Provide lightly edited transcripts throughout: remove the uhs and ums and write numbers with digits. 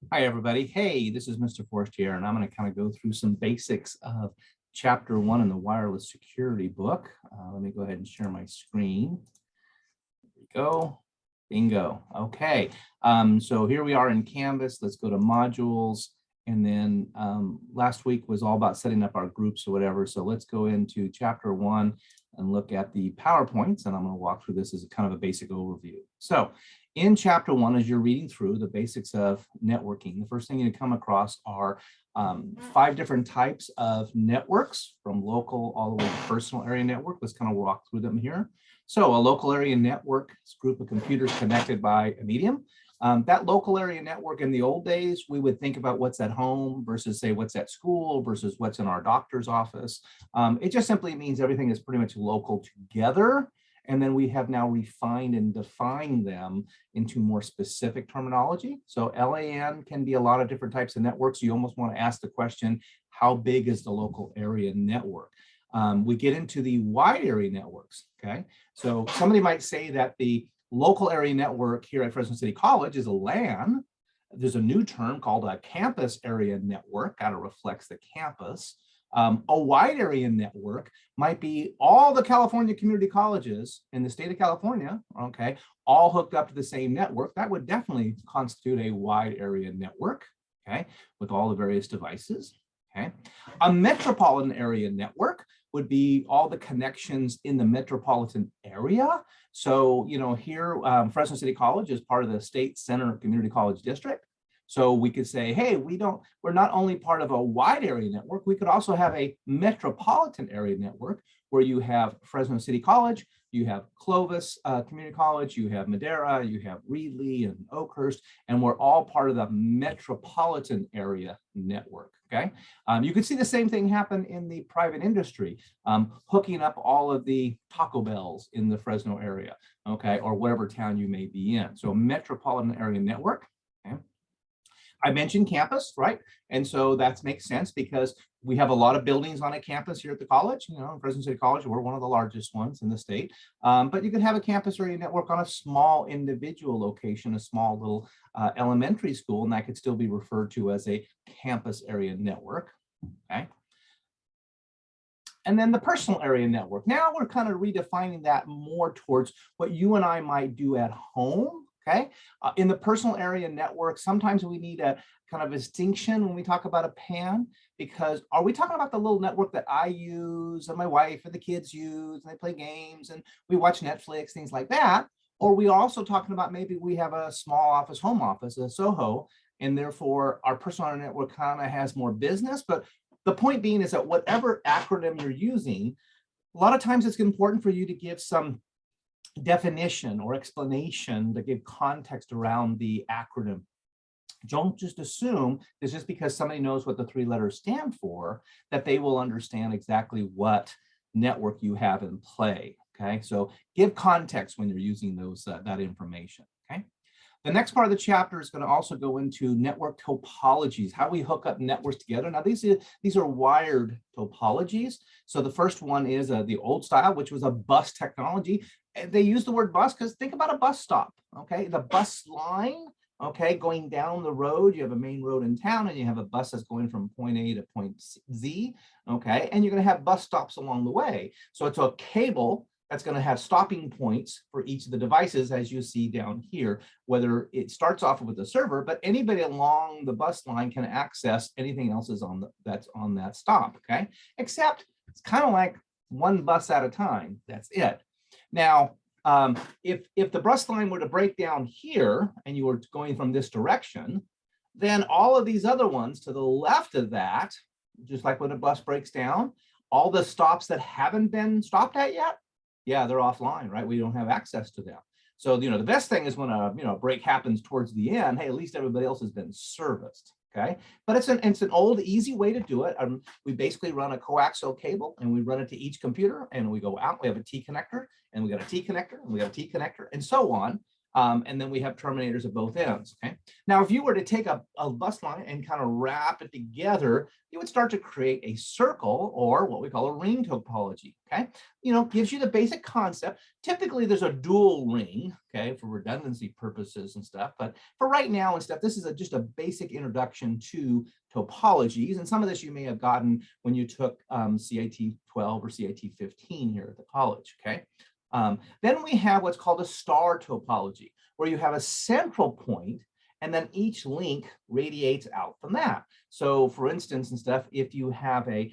Hi, everybody. Hey, this is Mr. Forrest here, and I'm going to kind of go through some basics of Chapter 1 in the Wireless Security book. Let me go ahead and share my screen. There we go. Bingo. Okay. So here we are in Canvas. Let's go to modules. And then last week was all about setting up our groups or whatever. So let's go into Chapter 1 and look at the PowerPoints. And I'm going to walk through this as a kind of a basic overview. So in Chapter 1, as you're reading through the basics of networking, the first thing you come across are 5 different types of networks, from local all the way to personal area network. Let's kind of walk through them here. So a local area network is a group of computers connected by a medium. That local area network in the old days, we would think about what's at home versus say what's at school versus what's in our doctor's office. It just simply means everything is pretty much local together. And then we have now refined and defined them into more specific terminology. So LAN can be a lot of different types of networks. You almost want to ask the question, how big is the local area network? We get into the wide area networks, okay? So somebody might say that the local area network here at Fresno City College is a LAN. There's a new term called a campus area network, kind of reflects the campus. A wide area network might be all the California community colleges in the state of California, okay, all hooked up to the same network. That would definitely constitute a wide area network, okay, with all the various devices, okay. A metropolitan area network would be all the connections in the metropolitan area. So, you know, here, Fresno City College is part of the State Center Community College District. So we could say, hey, we're not only part of a wide area network, we could also have a metropolitan area network where you have Fresno City College, you have Clovis Community College, you have Madera, you have Reedley and Oakhurst, and we're all part of the metropolitan area network, okay? You could see the same thing happen in the private industry, hooking up all of the Taco Bells in the Fresno area, okay, or whatever town you may be in. So metropolitan area network, okay? I mentioned campus, right? And so that makes sense because we have a lot of buildings on a campus here at the college. You know, Fresno City College, we're one of the largest ones in the state. But you can have a campus area network on a small individual location, a small little elementary school, and that could still be referred to as a campus area network, okay? And then the personal area network. Now we're kind of redefining that more towards what you and I might do at home. Okay, in the personal area network, sometimes we need a kind of distinction when we talk about a PAN, because are we talking about the little network that I use and my wife and the kids use and they play games and we watch Netflix, things like that? Or are we also talking about maybe we have a small office, home office, a SOHO, and therefore our personal area network kind of has more business. But the point being is that whatever acronym you're using, a lot of times it's important for you to give some definition or explanation to give context around the acronym. Don't just assume that just because somebody knows what the 3 letters stand for, that they will understand exactly what network you have in play, okay? So give context when you're using those that information, okay? The next part of the chapter is going to also go into network topologies, how we hook up networks together. Now, these are wired topologies. So the first one is the old style, which was a bus technology. They use the word bus because think about a bus stop, okay? The bus line, okay, going down the road, you have a main road in town and you have a bus that's going from point A to point Z, okay? And you're going to have bus stops along the way. So it's a cable that's going to have stopping points for each of the devices, as you see down here, whether it starts off with the server, but anybody along the bus line can access anything else that's on that stop, okay? Except it's kind of like one bus at a time, that's it. Now, if the bus line were to break down here and you were going from this direction, then all of these other ones to the left of that, just like when a bus breaks down, all the stops that haven't been stopped at yet, yeah, they're offline, right? We don't have access to them. So, you know, the best thing is when a break happens towards the end, hey, at least everybody else has been serviced, okay? But it's an old, easy way to do it. We basically run a coaxial cable and we run it to each computer and we go out, we have a T connector and we got a T connector and we got a T connector and so on. And then we have terminators at both ends. Okay. Now, if you were to take a bus line and kind of wrap it together, you would start to create a circle, or what we call a ring topology. Okay. Gives you the basic concept. Typically, there's a dual ring, okay, for redundancy purposes and stuff. But for right now and stuff, this is just a basic introduction to topologies. And some of this you may have gotten when you took CIT-12 or CIT-15 here at the college. Okay. Then we have what's called a star topology, where you have a central point and then each link radiates out from that. So for instance and stuff, if you have a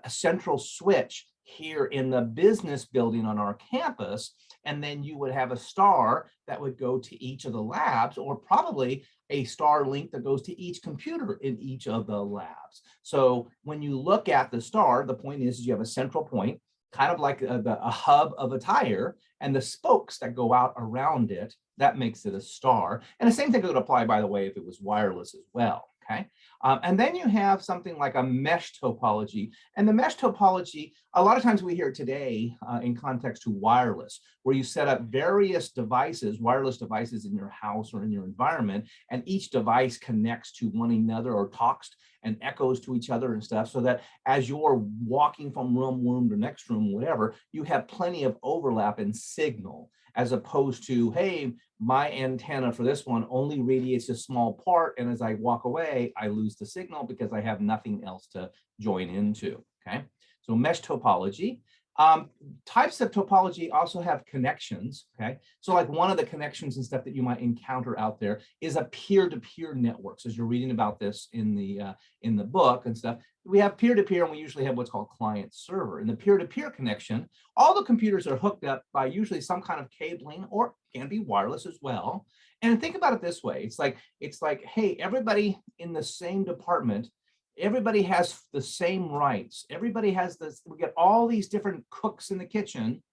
central switch here in the business building on our campus, and then you would have a star that would go to each of the labs, or probably a star link that goes to each computer in each of the labs. So when you look at the star, the point is you have a central point, kind of like a hub of a tire, and the spokes that go out around it, that makes it a star. And the same thing would apply, by the way, if it was wireless as well. Okay. And then you have something like a mesh topology. And the mesh topology, a lot of times we hear it today in context to wireless, where you set up various devices, wireless devices in your house or in your environment, and each device connects to one another or talks and echoes to each other and stuff, so that as you're walking from room to next room, whatever, you have plenty of overlap in signal, as opposed to, hey, my antenna for this one only radiates a small part, and as I walk away, I lose the signal because I have nothing else to join into. Okay, so mesh topology. Types of topology also have connections. Okay, so like one of the connections and stuff that you might encounter out there is a peer-to-peer networks. As you're reading about this in the book and stuff, we have peer-to-peer, and we usually have what's called client server. In the peer-to-peer connection, all the computers are hooked up by usually some kind of cabling, or can be wireless as well. And think about it this way: it's like, hey, everybody in the same department, everybody has the same rights. Everybody has this. We get all these different cooks in the kitchen,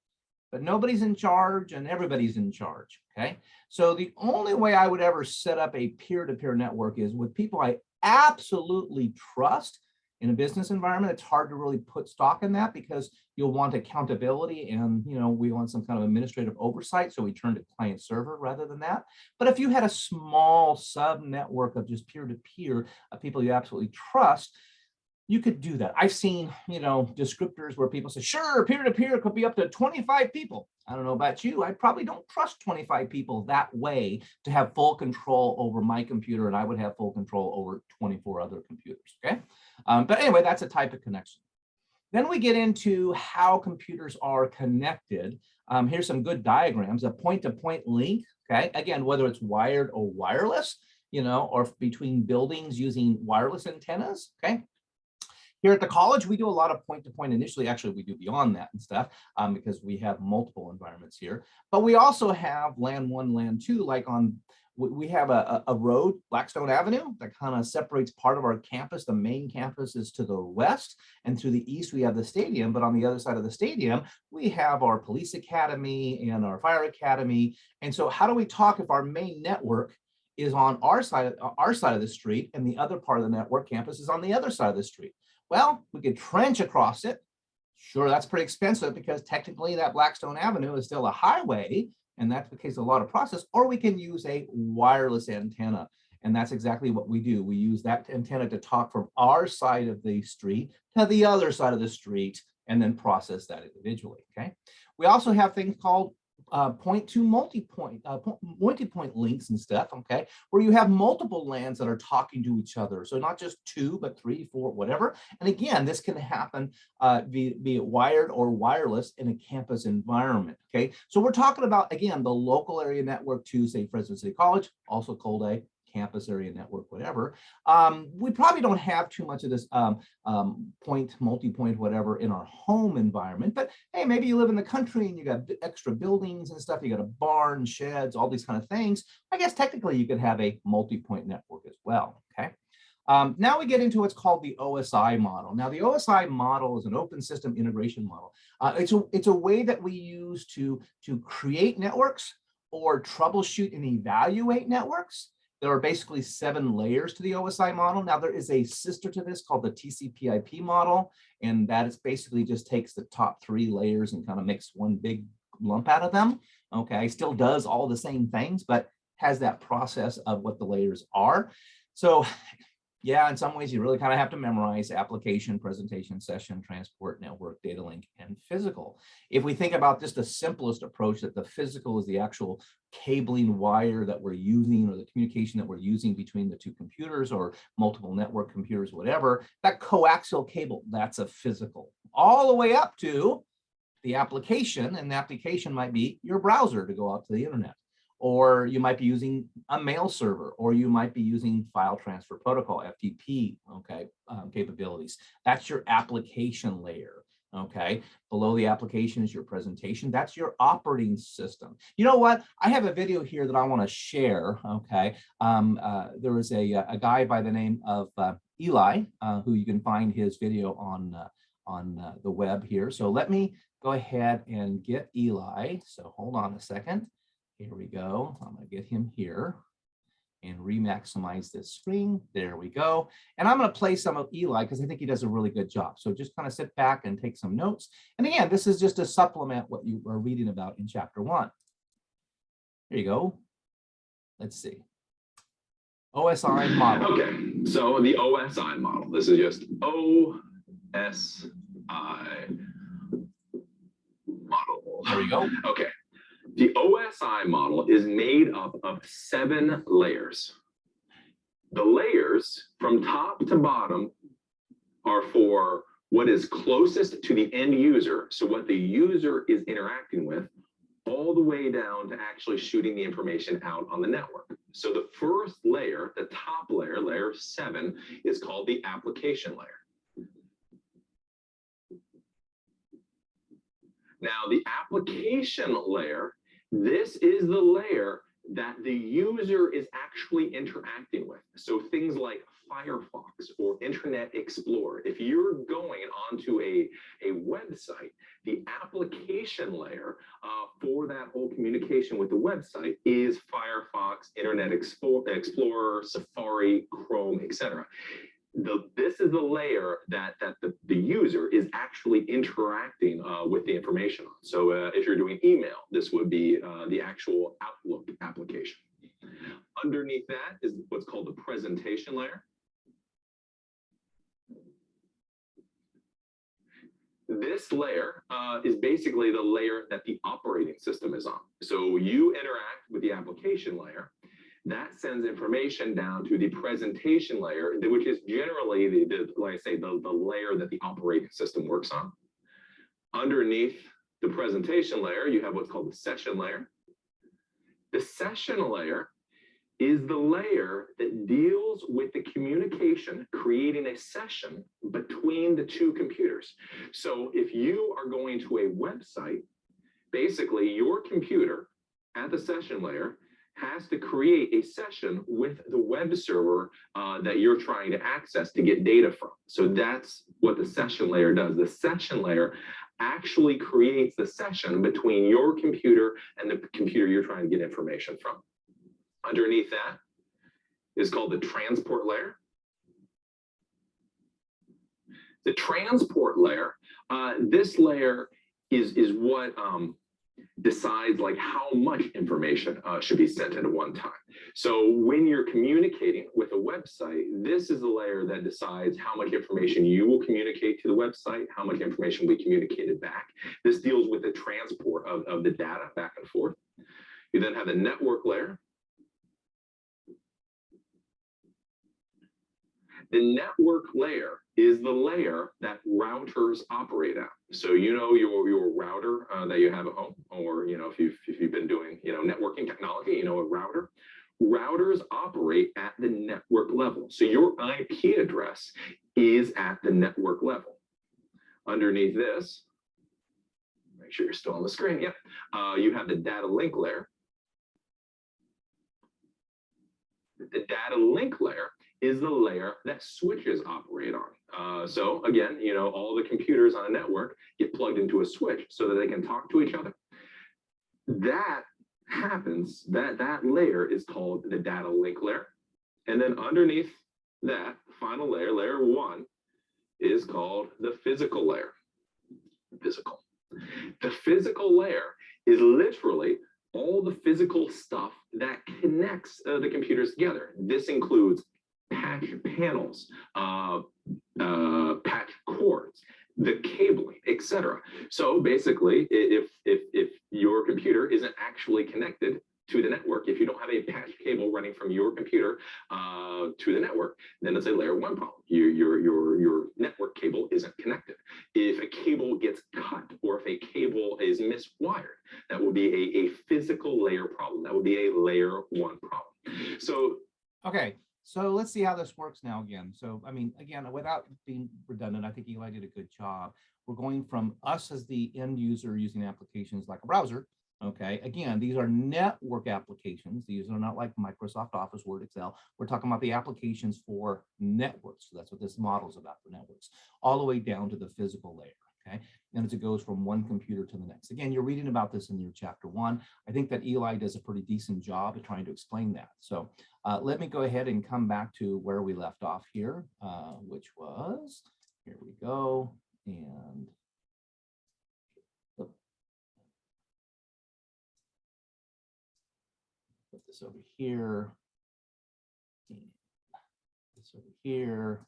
but nobody's in charge and everybody's in charge. Okay. So the only way I would ever set up a peer-to-peer network is with people I absolutely trust. In a business environment, it's hard to really put stock in that because you'll want accountability, and we want some kind of administrative oversight, so we turn to client server rather than that. But if you had a small sub network of just peer-to-peer of people you absolutely trust, you could do that. I've seen, descriptors where people say, sure, peer-to-peer could be up to 25 people. I don't know about you. I probably don't trust 25 people that way to have full control over my computer, and I would have full control over 24 other computers. Okay. But anyway, that's a type of connection. Then we get into how computers are connected. Here's some good diagrams. A point-to-point link. Okay. Again, whether it's wired or wireless, or between buildings using wireless antennas. Okay. Here at the college, we do a lot of point-to-point initially. Actually, we do beyond that and stuff because we have multiple environments here. But we also have LAN 1, LAN 2, like we have a road, Blackstone Avenue, that kind of separates part of our campus. The main campus is to the west, and to the east, we have the stadium. But on the other side of the stadium, we have our police academy and our fire academy. And so how do we talk if our main network is on our side of the street, and the other part of the network campus is on the other side of the street? Well, we could trench across it. Sure, that's pretty expensive because technically that Blackstone Avenue is still a highway, and that's the case of a lot of process. Or we can use a wireless antenna, and that's exactly what we do. We use that antenna to talk from our side of the street to the other side of the street, and then process that individually. Okay. We also have things called point to multi-point links and stuff, okay, where you have multiple LANs that are talking to each other. So not just 2, but 3, 4, whatever. And again, this can happen be it wired or wireless in a campus environment, okay? So we're talking about, again, the local area network to, say, Fresno City College, also called a campus area network, whatever. We probably don't have too much of this multi-point, whatever in our home environment, but hey, maybe you live in the country and you got extra buildings and stuff, you got a barn, sheds, all these kind of things. I guess technically you could have a multi-point network as well, okay? Now we get into what's called the OSI model. Now the OSI model is an open system integration model. It's a way that we use to create networks or troubleshoot and evaluate networks. There are basically 7 layers to the OSI model. Now there is a sister to this called the TCP/IP model, and that is basically just takes the top 3 layers and kind of makes one big lump out of them. okay, still does all the same things, but has that process of what the layers are. So yeah, in some ways you really kind of have to memorize application, presentation, session, transport, network, data link, and physical. If we think about just the simplest approach, that the physical is the actual cabling wire that we're using, or the communication that we're using between the two computers or multiple network computers, whatever, that coaxial cable, that's a physical. All the way up to the application, and the application might be your browser to go out to the internet, or you might be using a mail server, or you might be using file transfer protocol, FTP, okay, capabilities. That's your application layer, okay? Below the application is your presentation. That's your operating system. You know what? I have a video here that I want to share, okay? There was a guy by the name of Eli, who you can find his video on the web here. So let me go ahead and get Eli. So hold on a second. Here we go. I'm going to get him here and re-maximize this screen. There we go. And I'm going to play some of Eli because I think he does a really good job. So just kind of sit back and take some notes. And again, this is just to supplement what you are reading about in chapter 1. Here you go. Let's see. OSI model. Okay, so the OSI model. This is just OSI model. There you go. Okay. The OSI model is made up of 7 layers. The layers from top to bottom are for what is closest to the end user, so what the user is interacting with, all the way down to actually shooting the information out on the network. So the first layer, the top layer, layer 7, is called the application layer. Now, the application layer, this is the layer that the user is actually interacting with. So things like Firefox or Internet Explorer. If you're going onto a website, the application layer for that whole communication with the website is Firefox, Internet Explorer, Safari, Chrome, etc. This is the layer that the user is actually interacting with the information on. So if you're doing email, this would be the actual Outlook application. Underneath that is what's called the presentation layer. This layer is basically the layer that the operating system is on. So you interact with the application layer. That sends information down to the presentation layer, which is generally like I say, the layer that the operating system works on. Underneath the presentation layer, you have what's called the session layer. The session layer is the layer that deals with the communication, creating a session between the two computers. So if you are going to a website, basically your computer at the session layer has to create a session with the web server that you're trying to access to get data from. So that's what the session layer does. The session layer actually creates the session between your computer and the computer you're trying to get information from. Underneath that is called the transport layer. The transport layer, this layer is what decides like how much information should be sent at one time. So when you're communicating with a website, this is the layer that decides how much information you will communicate to the website, how much information will be communicated back. This deals with the transport of the data back and forth. You then have the network layer. The network layer is the layer that routers operate at. So you know your router that you have at home, or if you've been doing networking technology, a router. Routers operate at the network level. So your IP address is at the network level. Underneath this, make sure you're still on the screen. Yep, you have the data link layer. The data link layer is the layer that switches operate on. So again, all the computers on a network get plugged into a switch so that they can talk to each other. That happens, that layer is called the data link layer. And then underneath that final layer, layer 1, is called the physical layer. The physical layer is literally all the physical stuff that connects the computers together. This includes patch panels, patch cords, the cabling, etc. So basically, if your computer isn't actually connected to the network, if you don't have a patch cable running from your computer to the network, then it's a layer 1 problem. Your network cable isn't connected. If a cable gets cut or if a cable is miswired, that will be a physical layer problem. That would be a layer 1 problem. So okay. So let's see how this works now again. So, I mean, again, without being redundant, I think Eli did a good job. We're going from us as the end user using applications like a browser. Okay, again, these are network applications. These are not like Microsoft Office, Word, Excel. We're talking about the applications for networks. So that's what this model is about, for networks, all the way down to the physical layer. Okay, and as it goes from one computer to the next. Again, you're reading about this in your chapter 1. I think that Eli does a pretty decent job at trying to explain that. So let me go ahead and come back to where we left off here, which was, here we go, and put this over here, and this over here,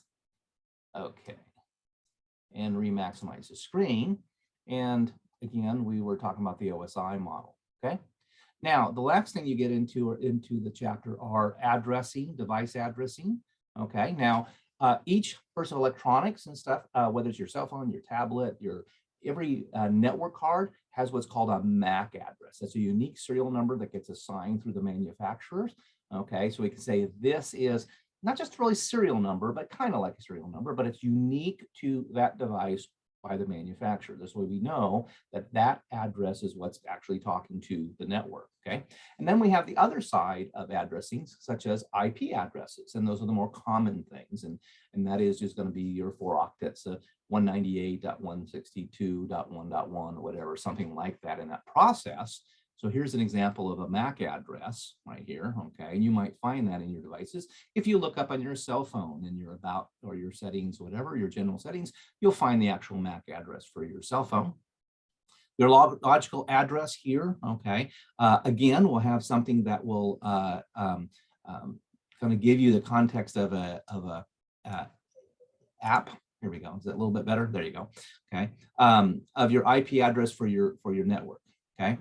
okay, and remaximize the screen. And again, we were talking about the OSI model, okay? Now, the last thing you get into the chapter are addressing, device addressing, okay? Now, each personal electronics and stuff, whether it's your cell phone, your tablet, every network card has what's called a MAC address. That's a unique serial number that gets assigned through the manufacturers, okay? So we can say this is not just really serial number, but kind of like a serial number, but it's unique to that device by the manufacturer. This way we know that that address is what's actually talking to the network, okay? And then we have the other side of addressing, such as IP addresses, and those are the more common things, and that is just going to be your 4 octets, 198.162.1.1 or whatever, something like that in that process. So here's an example of a MAC address right here, okay? And you might find that in your devices. If you look up on your cell phone in your about or your settings, whatever, your general settings, you'll find the actual MAC address for your cell phone. Your logical address here, okay? Again, we'll have something that will kind of give you the context of a app. Here we go. Is that a little bit better? There you go. Okay. Of your IP address for your network. Okay.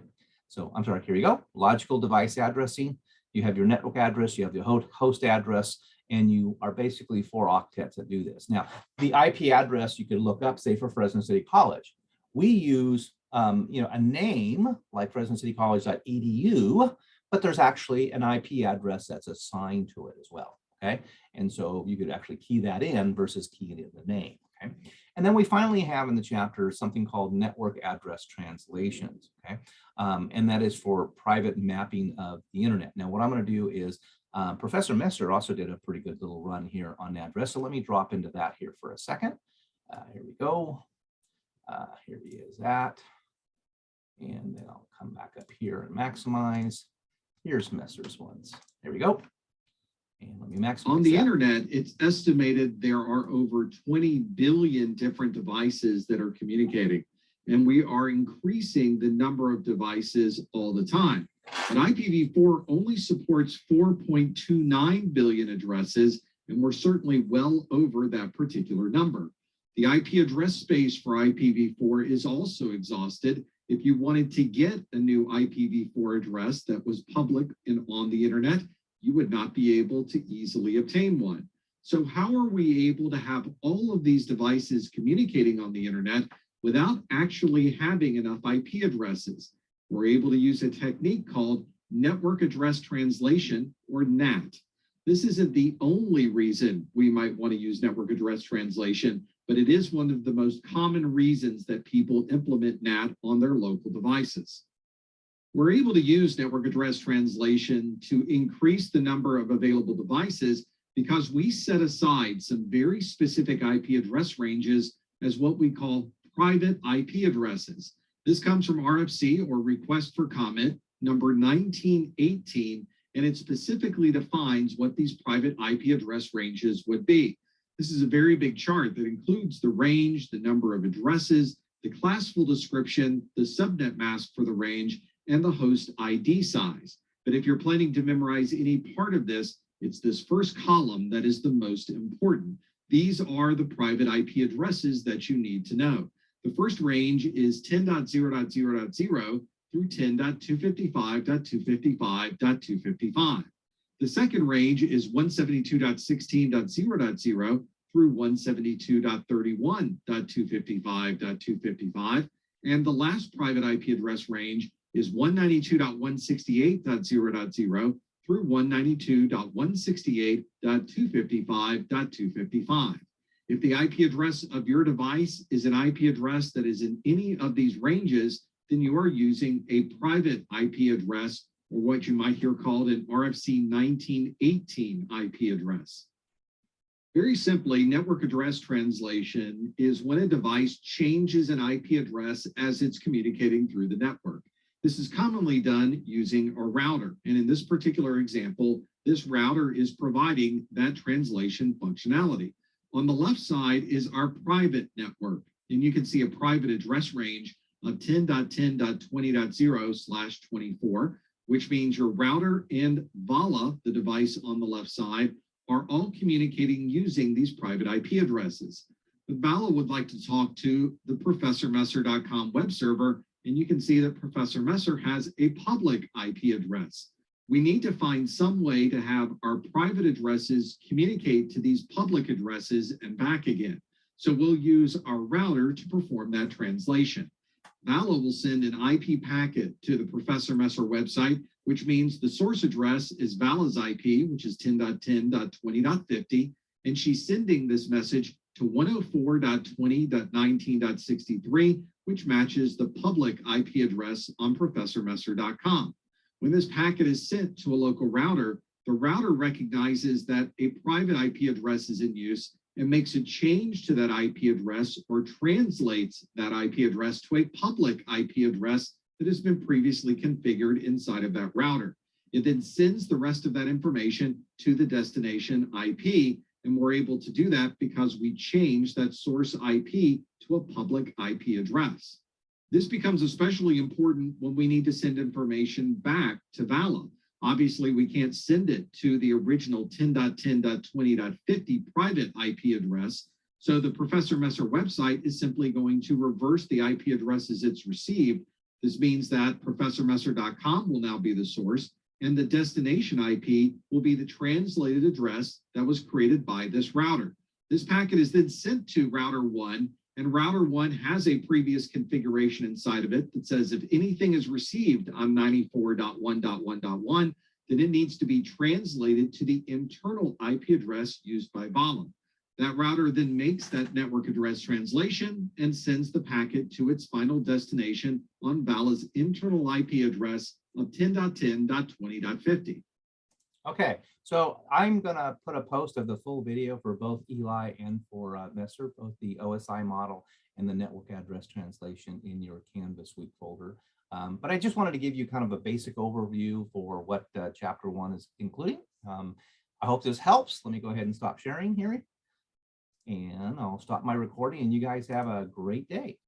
So I'm sorry, here you go. Logical device addressing. You have your network address, you have your host address, and you are basically 4 octets that do this. Now, the IP address you could look up, say for Fresno City College. We use a name like FresnoCityCollege.edu, but there's actually an IP address that's assigned to it as well. Okay. And so you could actually key that in versus keying in the name. Okay. And then we finally have in the chapter something called network address translations. Okay. And that is for private mapping of the internet. Now, what I'm going to do is Professor Messer also did a pretty good little run here on address. So let me drop into that here for a second. Here we go. Here he is at. And then I'll come back up here and maximize. Here's Messer's ones. Here we go. And let me maximize on the that. internet, it's estimated there are over 20 billion different devices that are communicating, and we are increasing the number of devices all the time. And IPv4 only supports 4.29 billion addresses, and we're certainly well over that particular number. The IP address space for IPv4 is also exhausted. If you wanted to get a new IPv4 address that was public and on the internet, you would not be able to easily obtain one. So how are we able to have all of these devices communicating on the internet without actually having enough IP addresses? We're able to use a technique called network address translation, or NAT. This isn't the only reason we might want to use network address translation, but it is one of the most common reasons that people implement NAT on their local devices. We're able to use network address translation to increase the number of available devices because we set aside some very specific IP address ranges as what we call private IP addresses. This comes from RFC, or Request for Comment, number 1918, and it specifically defines what these private IP address ranges would be. This is a very big chart that includes the range, the number of addresses, the classful description, the subnet mask for the range, and the host ID size. But if you're planning to memorize any part of this, it's this first column that is the most important. These are the private IP addresses that you need to know. The first range is 10.0.0.0 through 10.255.255.255. The second range is 172.16.0.0 through 172.31.255.255. And the last private IP address range is 192.168.0.0 through 192.168.255.255. If the IP address of your device is an IP address that is in any of these ranges, then you are using a private IP address, or what you might hear called an RFC 1918 IP address. Very simply, network address translation is when a device changes an IP address as it's communicating through the network. This is commonly done using a router. And in this particular example, this router is providing that translation functionality. On the left side is our private network. And you can see a private address range of 10.10.20.0/24, which means your router and VALA, the device on the left side, are all communicating using these private IP addresses. But VALA would like to talk to the ProfessorMesser.com web server, and you can see that Professor Messer has a public IP address. We need to find some way to have our private addresses communicate to these public addresses and back again. So we'll use our router to perform that translation. VALA will send an IP packet to the Professor Messer website, which means the source address is VALA's IP, which is 10.10.20.50, and she's sending this message to 104.20.19.63, which matches the public IP address on ProfessorMesser.com. When this packet is sent to a local router, the router recognizes that a private IP address is in use and makes a change to that IP address or translates that IP address to a public IP address that has been previously configured inside of that router. It then sends the rest of that information to the destination IP, and we're able to do that because we changed that source IP to a public IP address. This becomes especially important when we need to send information back to VALA. Obviously, we can't send it to the original 10.10.20.50 private IP address. So the Professor Messer website is simply going to reverse the IP addresses it's received. This means that ProfessorMesser.com will now be the source, and the destination IP will be the translated address that was created by this router. This packet is then sent to router 1, and router 1 has a previous configuration inside of it that says if anything is received on 94.1.1.1, then it needs to be translated to the internal IP address used by VALA. That router then makes that network address translation and sends the packet to its final destination on VALA's internal IP address of 10.10.20.50. Okay, so I'm going to put a post of the full video for both Eli and for Messer, both the OSI model and the network address translation in your Canvas week folder. But I just wanted to give you kind of a basic overview for what Chapter 1 is including. I hope this helps. Let me go ahead and stop sharing here. And I'll stop my recording, and you guys have a great day.